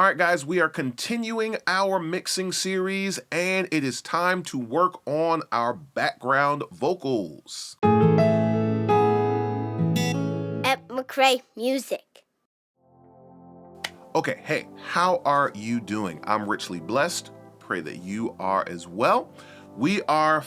All right, guys, we are continuing our mixing series, and it is time to work on our background vocals. At McCray Music. Okay, hey, how are you doing? I'm richly blessed. Pray that you are as well. We are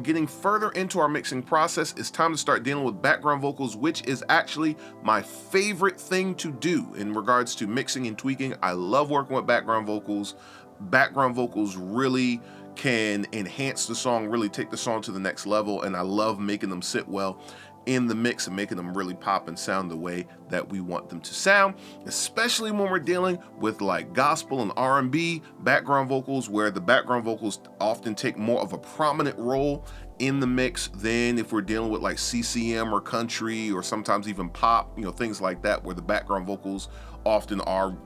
getting further into our mixing process. It's time to start dealing with background vocals, which is actually my favorite thing to do in regards to mixing and tweaking. I love working with background vocals. Background vocals really can enhance the song, really take the song to the next level, and I love making them sit well in the mix and making them really pop and sound the way that we want them to sound, especially when we're dealing with like gospel and R&B background vocals, where the background vocals often take more of a prominent role in the mix than if we're dealing with like CCM or country or sometimes even pop, things like that, where the background vocals often are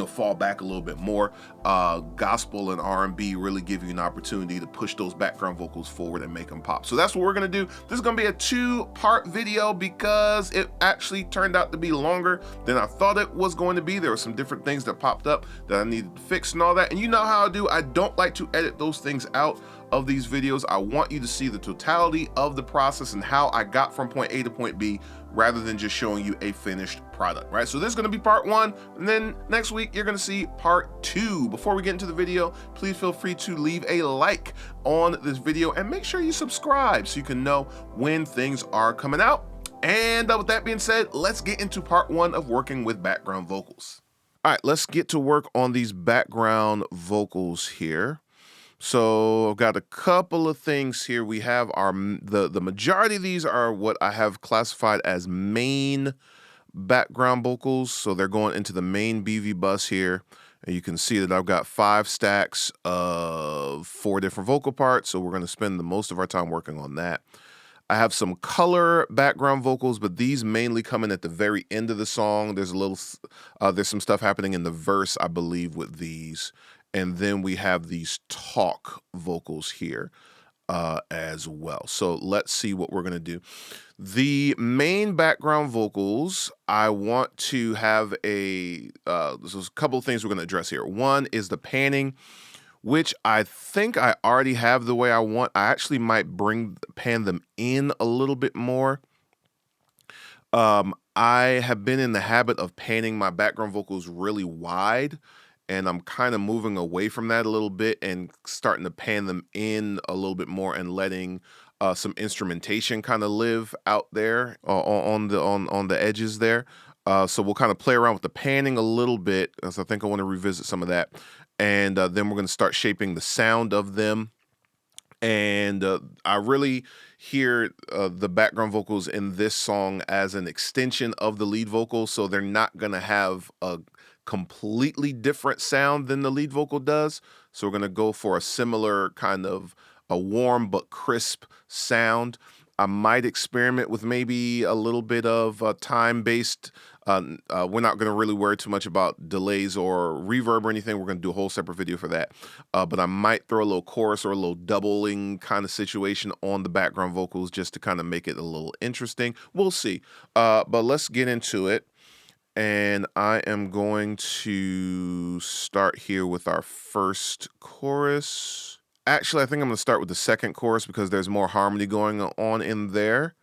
fall back a little bit more. Gospel and R&B really give you an opportunity to push those background vocals forward and make them pop. So that's what we're gonna do. This is gonna be a 2-part video because it actually turned out to be longer than I thought it was going to be. There were some different things that popped up that I needed to fix and all that. And you know how I do. I don't like to edit those things out of these videos. I want you to see the totality of the process and how I got from point A to point B, rather than just showing you a finished product, right? So this is gonna be part 1, and then next week you're gonna see part 2. Before we get into the video, please feel free to leave a like on this video and make sure you subscribe so you can know when things are coming out. And with that being said, let's get into part 1 of working with background vocals. All right, let's get to work on these background vocals here. So I've got a couple of things here. We have the majority of these are what I have classified as main background vocals. So they're going into the main BV bus here. And you can see that I've got 5 stacks of 4 different vocal parts. So we're going to spend the most of our time working on that. I have some color background vocals, but these mainly come in at the very end of the song. There's there's some stuff happening in the verse, I believe, with these. And then we have these talk vocals here as well. So let's see what we're gonna do. The main background vocals, I want to have there's a couple of things we're gonna address here. One is the panning, which I think I already have the way I want. I actually might pan them in a little bit more. I have been in the habit of panning my background vocals really wide, and I'm kind of moving away from that a little bit and starting to pan them in a little bit more and letting some instrumentation kind of live out there on the edges there. So we'll kind of play around with the panning a little bit, as I think I want to revisit some of that. And then we're going to start shaping the sound of them. And I really hear the background vocals in this song as an extension of the lead vocal, so they're not going to have a completely different sound than the lead vocal does. So we're going to go for a similar kind of a warm but crisp sound. I might experiment with maybe a little bit of time-based. We're not going to really worry too much about delays or reverb or anything. We're going to do a whole separate video for that. But I might throw a little chorus or a little doubling kind of situation on the background vocals just to kind of make it a little interesting. We'll see. But let's get into it. And I am going to start here with our first chorus. Actually, I think I'm going to start with the second chorus because there's more harmony going on in there.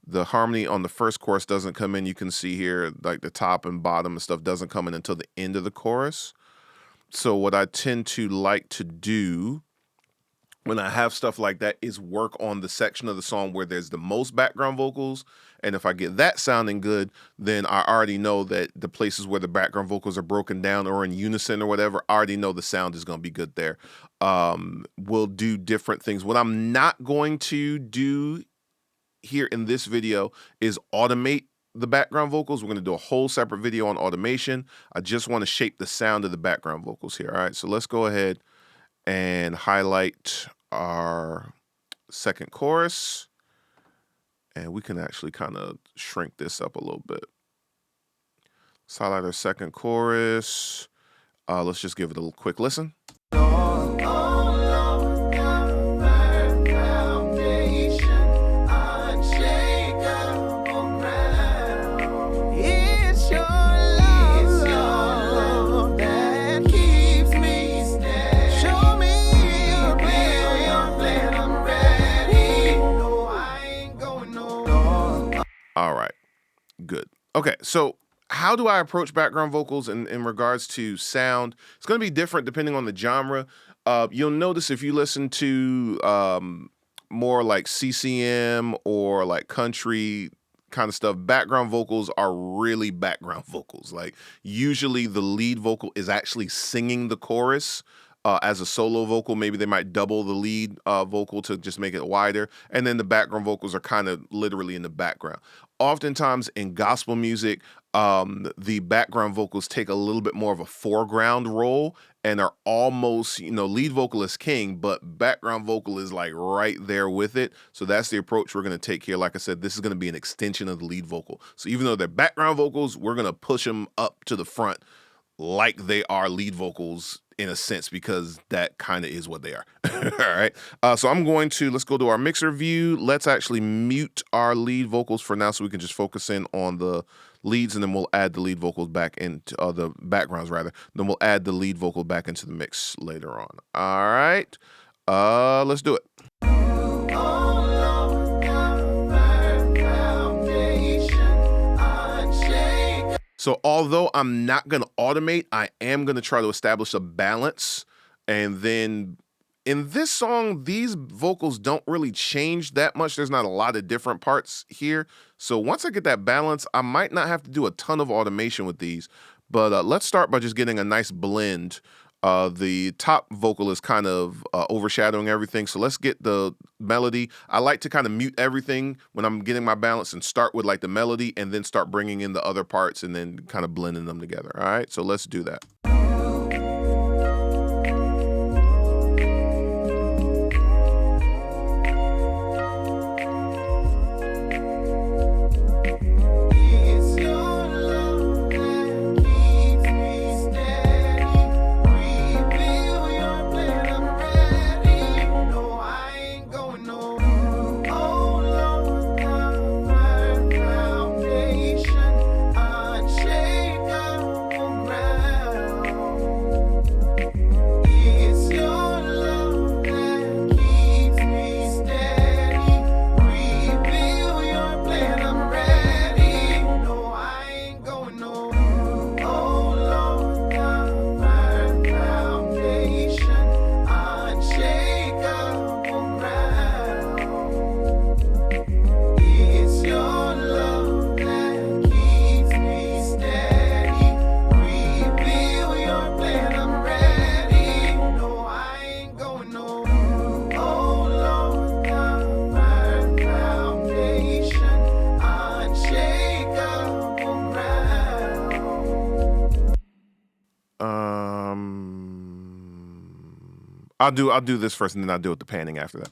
The harmony on the first chorus doesn't come in. You can see here, like the top and bottom and stuff doesn't come in until the end of the chorus. So what I tend to like to do when I have stuff like that is work on the section of the song where there's the most background vocals. And if I get that sounding good, then I already know that the places where the background vocals are broken down or in unison or whatever, I already know the sound is going to be good there. We'll do different things. What I'm not going to do here in this video is automate the background vocals. We're going to do a whole separate video on automation. I just want to shape the sound of the background vocals here. All right, so let's go ahead and highlight our second chorus. And we can actually kind of shrink this up a little bit. Let's highlight our second chorus. Let's just give it a little quick listen. Okay, so how do I approach background vocals in regards to sound? It's going to be different depending on the genre. You'll notice if you listen to more like CCM or like country kind of stuff, background vocals are really background vocals. Like usually the lead vocal is actually singing the chorus. As a solo vocal, maybe they might double the lead vocal to just make it wider, and then the background vocals are kind of literally in the background. Oftentimes in gospel music, the background vocals take a little bit more of a foreground role and are almost, lead vocal is king, but background vocal is like right there with it. So that's the approach we're going to take here. Like I said, this is going to be an extension of the lead vocal. So even though they're background vocals, we're going to push them up to the front like they are lead vocals in a sense, because that kind of is what they are. All right. So let's go to our mixer view. Let's actually mute our lead vocals for now so we can just focus in on the leads, and then we'll add the lead vocals back into the backgrounds rather. Then we'll add the lead vocal back into the mix later on. All right. Let's do it. So although I'm not going to automate, I am going to try to establish a balance. And then in this song, these vocals don't really change that much. There's not a lot of different parts here. So once I get that balance, I might not have to do a ton of automation with these. But let's start by just getting a nice blend. The top vocal is kind of overshadowing everything. So let's get the melody. I like to kind of mute everything when I'm getting my balance and start with like the melody and then start bringing in the other parts and then kind of blending them together. All right, so let's do that. I'll do this first, and then I'll deal with the panning after that.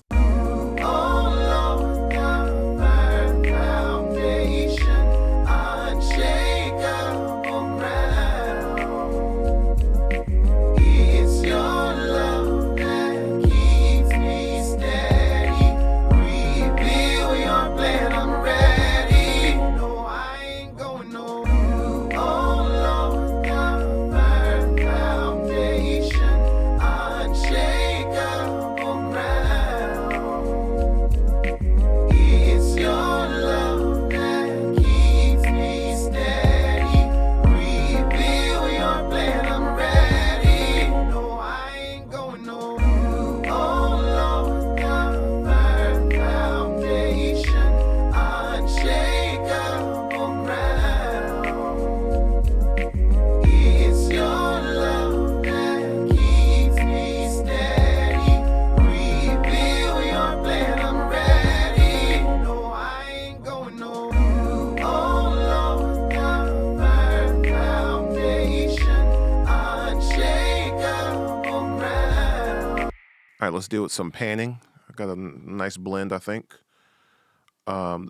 All right, let's deal with some panning. I got a nice blend, I think.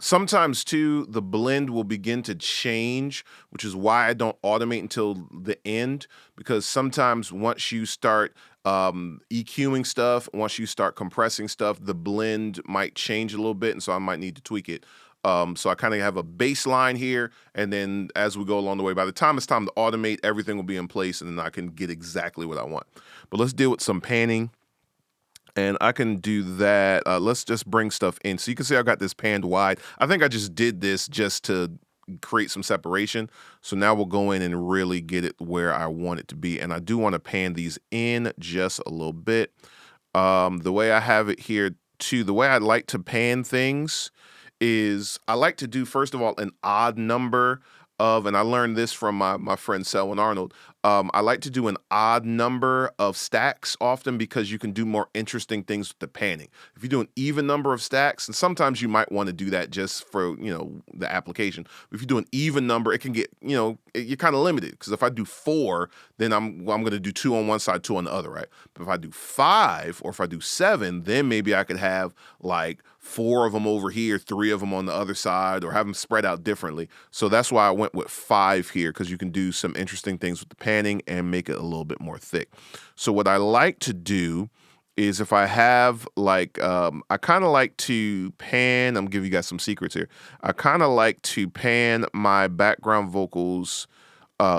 Sometimes, too, the blend will begin to change, which is why I don't automate until the end, because sometimes once you start EQing stuff, once you start compressing stuff, the blend might change a little bit, and so I might need to tweak it. So I kind of have a baseline here, and then as we go along the way, by the time it's time to automate, everything will be in place, and then I can get exactly what I want. But let's deal with some panning. And I can do that. Let's just bring stuff in. So you can see I got this panned wide. I think I just did this just to create some separation. So now we'll go in and really get it where I want it to be. And I do want to pan these in just a little bit. The way I have it here too, the way I like to pan things is I like to do, first of all, an odd number of, and I learned this from my friend Selwyn Arnold. I like to do an odd number of stacks often because you can do more interesting things with the panning. If you do an even number of stacks, and sometimes you might want to do that just for, the application. But if you do an even number, it can get, you're kind of limited, because if I do 4, then I'm going to do 2 on one side, 2 on the other, right? But if I do 5 or if I do 7, then maybe I could have like 4 of them over here, 3 of them on the other side, or have them spread out differently. So that's why I went with 5 here, because you can do some interesting things with the panning and make it a little bit more thick. So what I like to do is, if I have like, I kind of like to pan, I'm giving you guys some secrets here. I kind of like to pan my background vocals,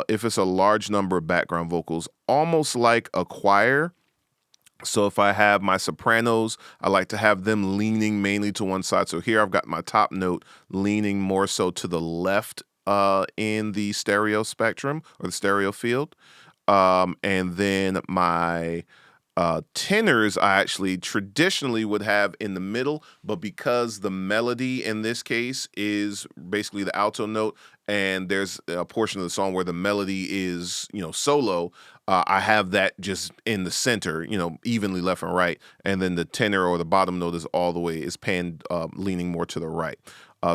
if it's a large number of background vocals, almost like a choir. So if I have my sopranos, I like to have them leaning mainly to one side. So here I've got my top note leaning more so to the left in the stereo spectrum, or the stereo field. And then my tenors I actually traditionally would have in the middle, but because the melody in this case is basically the alto note, and there's a portion of the song where the melody is, solo, I have that just in the center, evenly left and right, and then the tenor or the bottom note is panned leaning more to the right.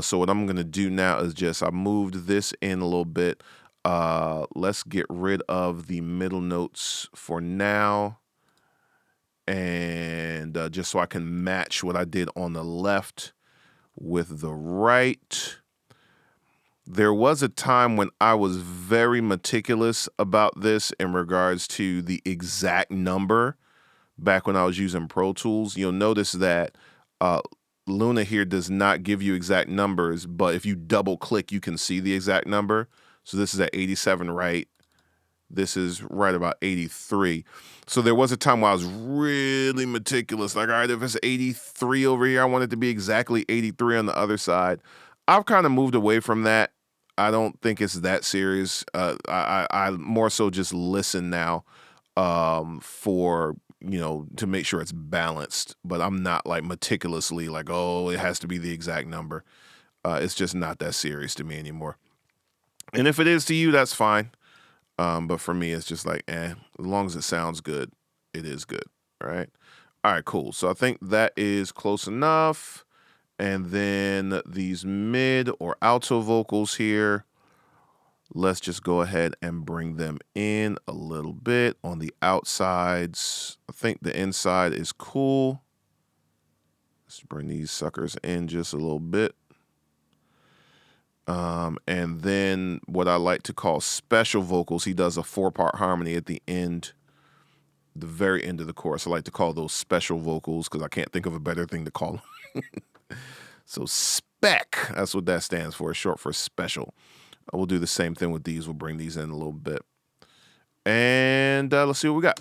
So what I'm going to do now is I moved this in a little bit. Let's get rid of the middle notes for now. And just so I can match what I did on the left with the right. There was a time when I was very meticulous about this in regards to the exact number back when I was using Pro Tools. You'll notice that Luna here does not give you exact numbers, but if you double click, you can see the exact number. So this is at 87, right? This is right about 83. So there was a time where I was really meticulous. Like, all right, if it's 83 over here, I want it to be exactly 83 on the other side. I've kind of moved away from that. I don't think it's that serious. I more so just listen now for, to make sure it's balanced. But I'm not like meticulously like, oh, it has to be the exact number. It's just not that serious to me anymore. And if it is to you, that's fine. But for me, it's just like, as long as it sounds good, it is good, right? All right, cool. So I think that is close enough. And then these mid or alto vocals here, let's just go ahead and bring them in a little bit on the outsides. I think the inside is cool. Let's bring these suckers in just a little bit. And then what I like to call special vocals, he does a 4-part harmony at the end, the very end of the chorus. I like to call those special vocals because I can't think of a better thing to call them. So spec, that's what that stands for. It's short for special. We'll do the same thing with these. We'll bring these in a little bit. And let's see what we got.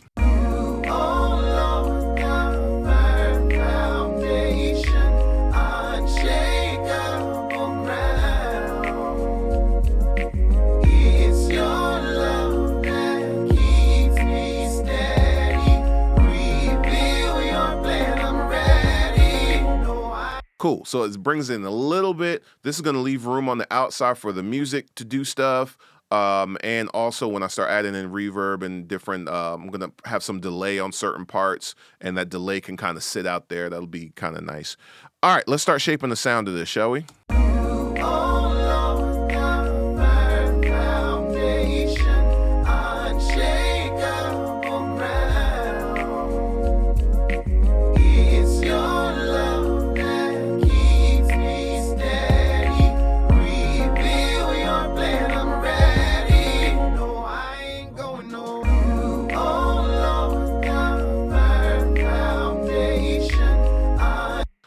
Cool. So it brings in a little bit. This is going to leave room on the outside for the music to do stuff. And also when I start adding in reverb and different, I'm going to have some delay on certain parts, and that delay can kind of sit out there. That'll be kind of nice. All right, let's start shaping the sound of this, shall we?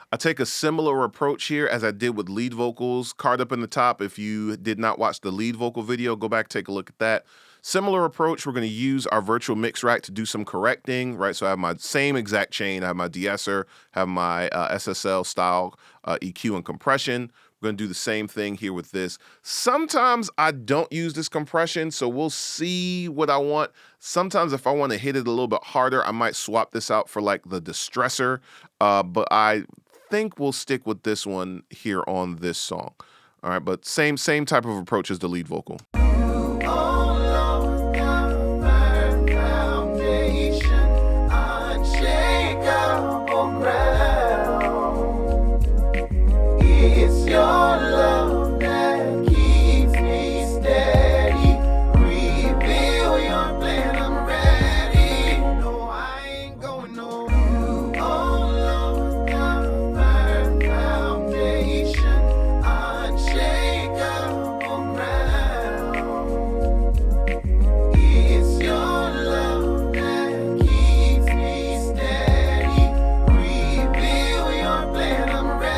I take a similar approach here as I did with lead vocals. Card up in the top. If you did not watch the lead vocal video, go back, take a look at that. Similar approach. We're going to use our virtual mix rack to do some correcting, right? So I have my same exact chain. I have my de-esser, have my SSL style EQ and compression. We're going to do the same thing here with this. Sometimes I don't use this compression, so we'll see what I want. Sometimes if I want to hit it a little bit harder, I might swap this out for like the distressor, but I think we'll stick with this one here on this song. All right, but same type of approach as the lead vocal. It's your love that keeps me steady. Reveal your plan, I'm ready. No, I ain't going no. You alone got a firm foundation, unshakable ground. It's your love that keeps me steady. Reveal your plan, I'm ready.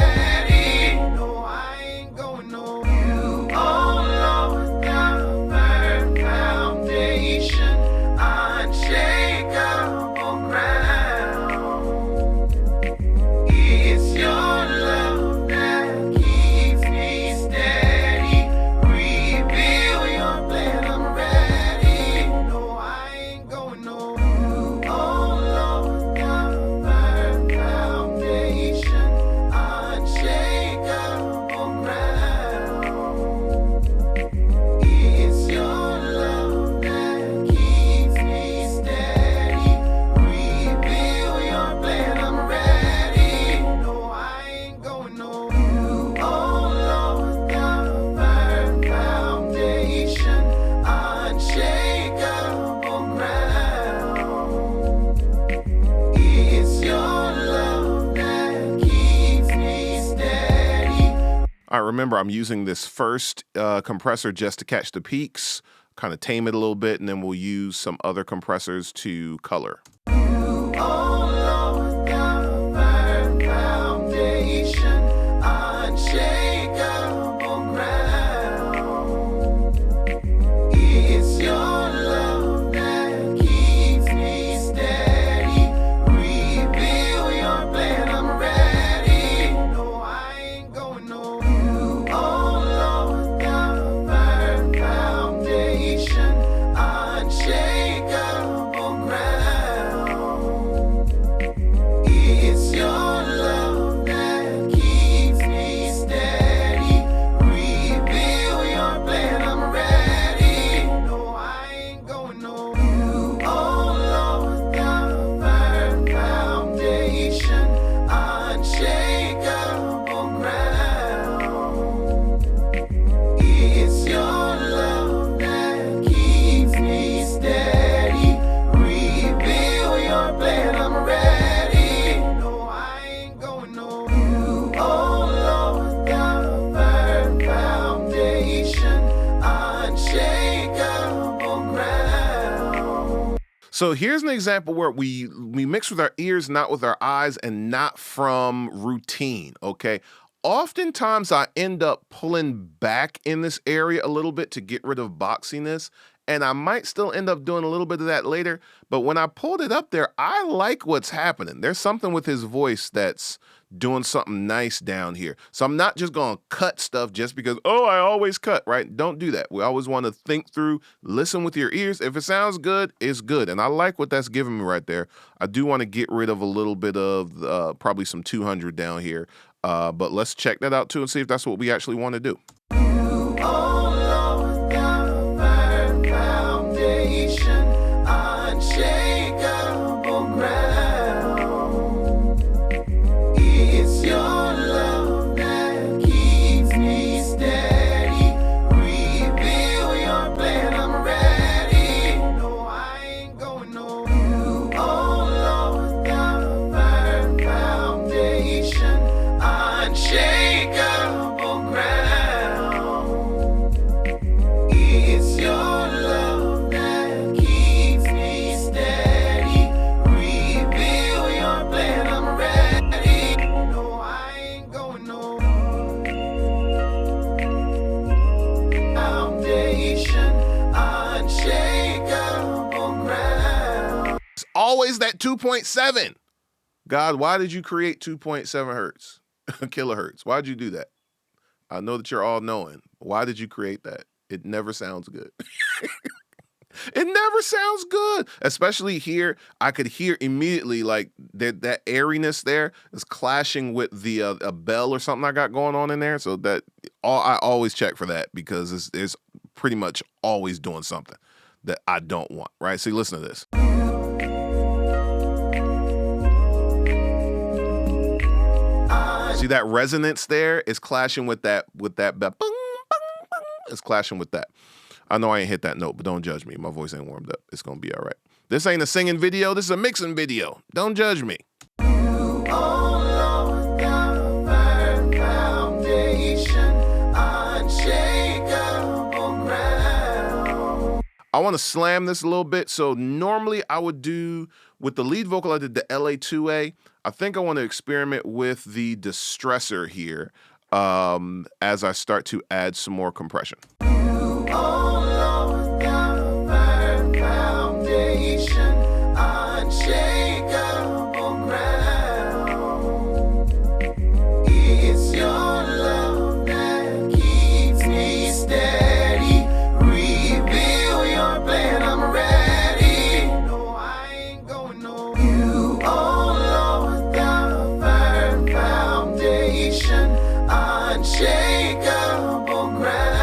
All right, remember, I'm using this first compressor just to catch the peaks, kind of tame it a little bit, and then we'll use some other compressors to color. So here's an example where we mix with our ears, not with our eyes, and not from routine, okay? Oftentimes I end up pulling back in this area a little bit to get rid of boxiness, and I might still end up doing a little bit of that later, but when I pulled it up there, I like what's happening. There's something with his voice that's doing something nice down here. So I'm not just going to cut stuff just because, oh, I always cut, right? Don't do that. We always want to think through, listen with your ears. If it sounds good, it's good. And I like what that's giving me right there. I do want to get rid of a little bit of probably some 200 down here. But let's check that out too and see if that's what we actually want to do. Always that 2.7. God, why did you create 2.7 hertz, kilohertz? Why'd you do that? I know that you're all knowing. Why did you create that? It never sounds good. It never sounds good, especially here. I could hear immediately like that airiness there is clashing with the a bell or something I got going on in there. So that I always check for that because it's pretty much always doing something that I don't want. Right? See, listen to this. See that resonance there is clashing with that bell. Bung, bung, bung. It's clashing with that. I know I ain't hit that note, but don't judge me. My voice ain't warmed up. It's gonna be all right. This ain't a singing video. This is a mixing video. Don't judge me. Oh Lord, thou firm foundation, unshakable ground. I want to slam this a little bit. So normally I would do, with the lead vocal, I did the LA2A. I think I want to experiment with the distressor here as I start to add some more compression. Oh Lord, thou firm foundation, unshakable ground. It's your love that keeps me steady. Reveal your plan, I'm ready. No, I ain't going no. You, oh Lord, thou firm foundation, unshakable ground.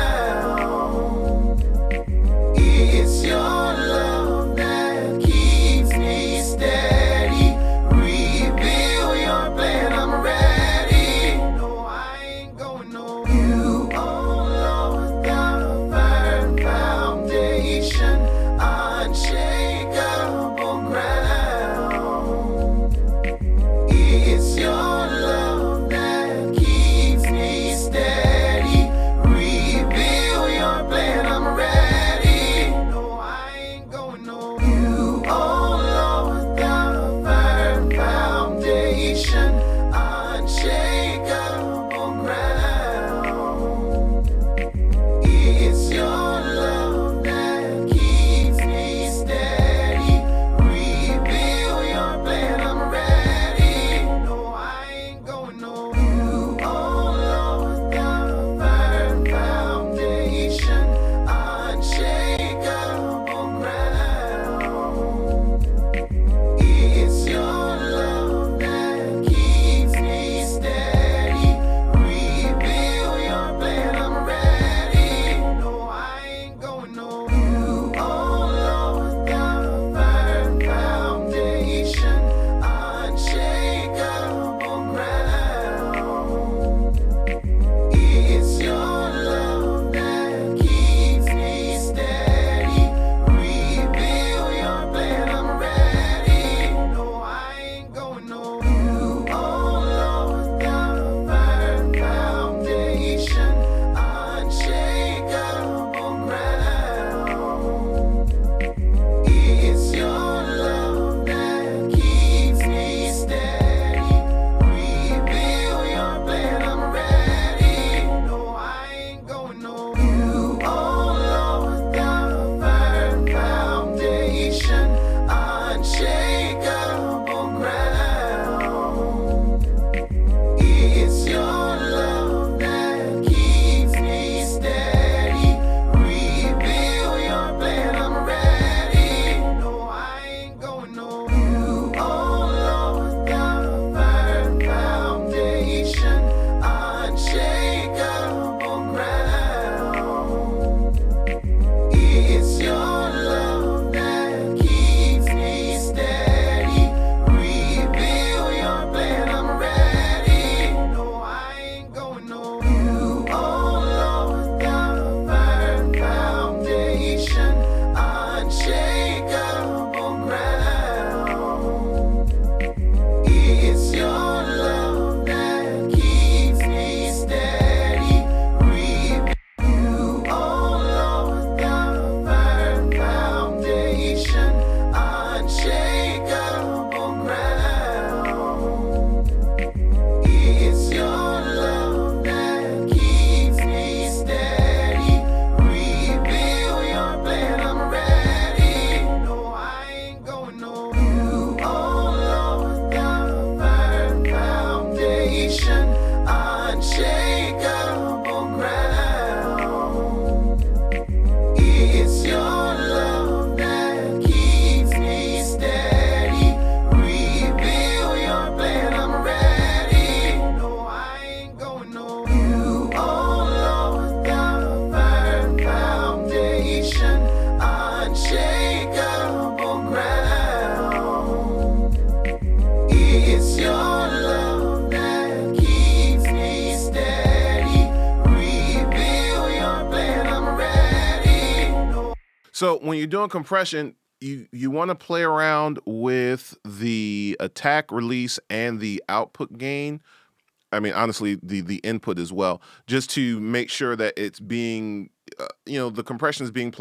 So when you're doing compression, you want to play around with the attack, release, and the output gain. I mean, honestly, the input as well, just to make sure that it's being, the compression is being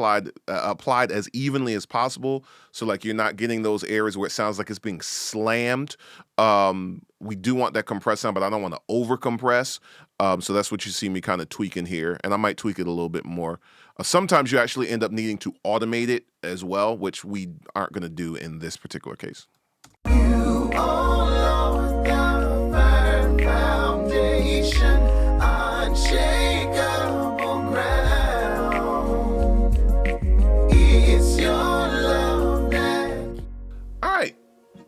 applied as evenly as possible. So like you're not getting those areas where it sounds like it's being slammed. We do want that compressed sound, but I don't want to over compress. So that's what you see me kind of tweaking here, and I might tweak it a little bit more. Sometimes you actually end up needing to automate it as well, which we aren't going to do in this particular case. You alone got a firm foundation, unshakable ground. It's your love that. All right,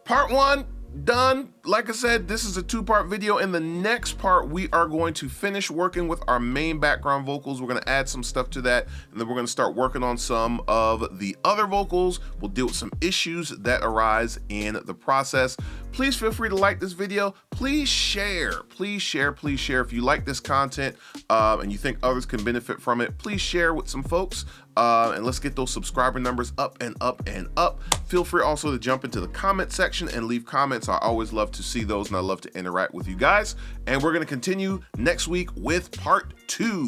part 1 done. Like I said, this is a 2-part video. In the next part, we are going to finish working with our main background vocals. We're going to add some stuff to that, and then we're going to start working on some of the other vocals. We'll deal with some issues that arise in the process. Please feel free to like this video. Please share. Please share. Please share. If you like this content and you think others can benefit from it, please share with some folks. And let's get those subscriber numbers up and up and up. Feel free also to jump into the comment section and leave comments. I always love to see those, and I love to interact with you guys. And we're going to continue next week with part 2.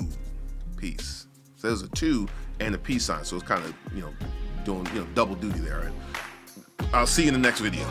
Peace. So there's a 2 and a peace sign, so it's kind of doing double duty there. Right? I'll see you in the next video.